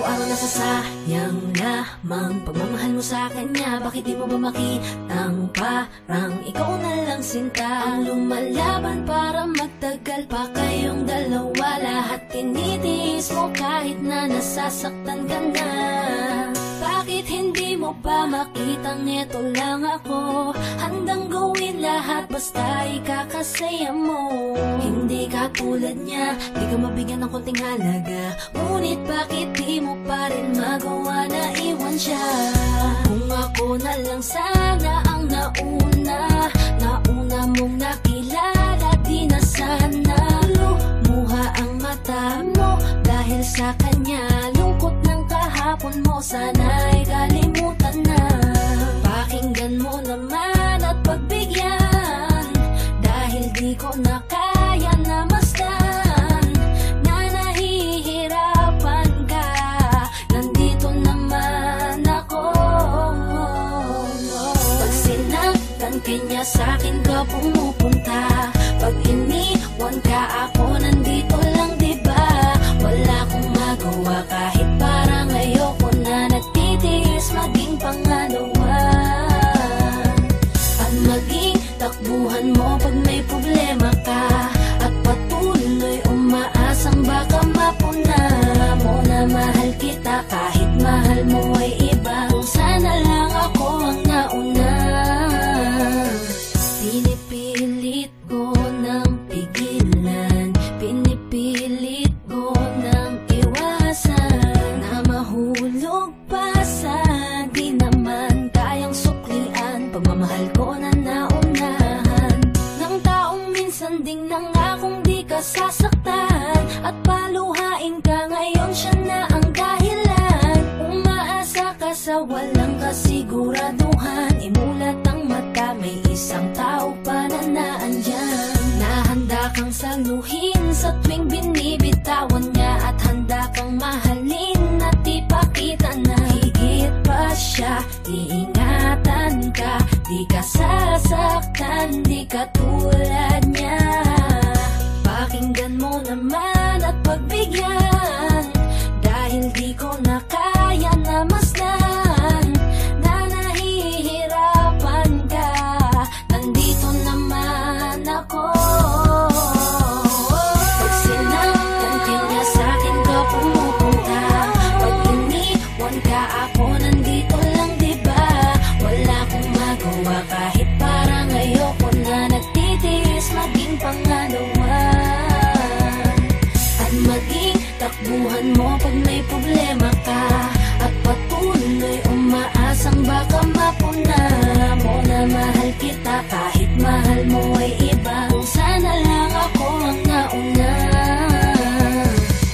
araw-araw nasasayang lamang pagmamahal mo sa kanya. Bakit di mo ba makitang parang ikaw na lang sinta ang lumalaban para magtagal pa kayong dalawa? Lahat tinitiis mo kahit na nasasaktan ka na. Bakit hindi mo ba makitang eto lang ako? Handang gawin lahat basta ikakasaya mo. Hindi ka tulad niya, di ka mabigyan ng konting halaga. Ngunit bakit di mo pa rin magawa na iwan siya? Kung ako na lang sana ang nauna mong nakilala, di na sana lumuha ang mata mo dahil sa kanya. Lungkot ng kahapon mo sana'y kalimutan na. Pakinggan mo naman at pagbigyan, dahil di ko na kaya na masdan na nahihirapan ka. Nandito naman ako. Pag sinaktan kanya sa'kin ka pumupunta. Pag iniwan ka ako nandito lang, diba? Wala akong magawa kahit parang ayoko na. Nagtitiis maging pangalawa at maging takbuhan mo pag may problema ka. At patuloy umaasang baka mapuna mo na mahal kita kahit mahal mo ay iba. Kung sana lang ako ang nauna. Pinipilit ko ng pigilan, pinipilit ko ng iwasan na mahulog pa sa di naman kayang suklian. Pagmamahal ko na naunahan ng taong minsan ding nangakong di ka sasaktan. At paluhain ka ngayon, siya na ang dahilan. Umaasa ka sa walang kasiguraduhan. Imulat ang mata, may isang tao pa na naandyan. Nahanda kang saluhin sa tuwing binibitawan niya. At handa kang mahalin at ipakita na higit pa siya. Iingatan ka, di ka sasaktan, di ka tulad niya. Pakinggan mo naman at pagbigyan, dahil di ko na kaya na masdan na nahihirapan ka. Nandito naman ako. Pag sinaktan kanya sa'kin ka pumupunta. Pag iniwan ka ako nandito lang, diba? Wala akong magawa kahit parang ayoko na. Nagtitiis maging pangalawa at maging takbuhan mo pag may problema ka. At patuloy umaasang baka mapuna mo na mahal kita kahit mahal mo ay iba. Kung sana lang ako ang nauna.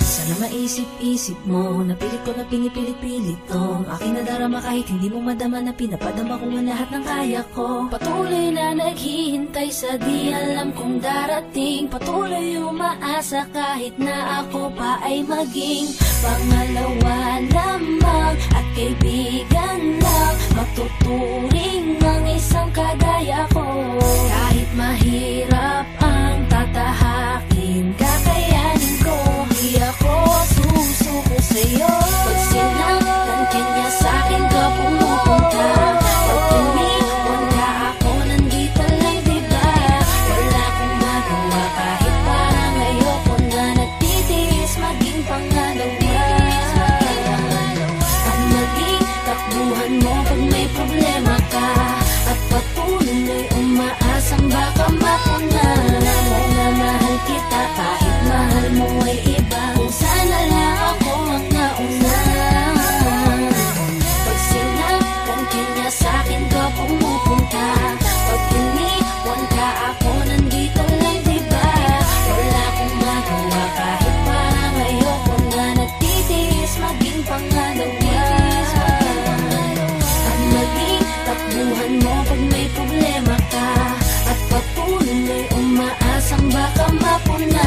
Sana maisip-isip mo, napilit ko na pinipilit-pilit tong aking nadarama kahit hindi mo madama na pinapadama ko ang lahat ng kaya ko. Patuloy na naghihintay sa di alam kung darating. Patuloy umaasa kahit na ako pa ay maging pangalawa lamang at kaibigan lang. Matuturing ang isang kagaya ko. Kahit mahirap ang tatahakin, kakayanin ko. Di ako susuko sa'yo. Pag sinaktan kanya sa'kin ka pumupunta. Pag iniwan ka ako nandito lang, diba? Wala akong magawa kahit parang ayoko na. Nagtitiis maging pangalawa at maging takbuhan mo pag may problema ka. At patuloy umaasang baka mapuna mo na mahal kita kahit mahal mo ay iba. Kung sana lang ako ang nauna. Pag sinaktan kanya sa'kin ka pumupunta. Pag iniwan ka ako nandito lang, diba? Wala akong magawa kahit parang ayoko na. Nagtitiis maging pangalawa at maging takbuhan mo pag may problema ka. At patuloy umaasang baka mapuna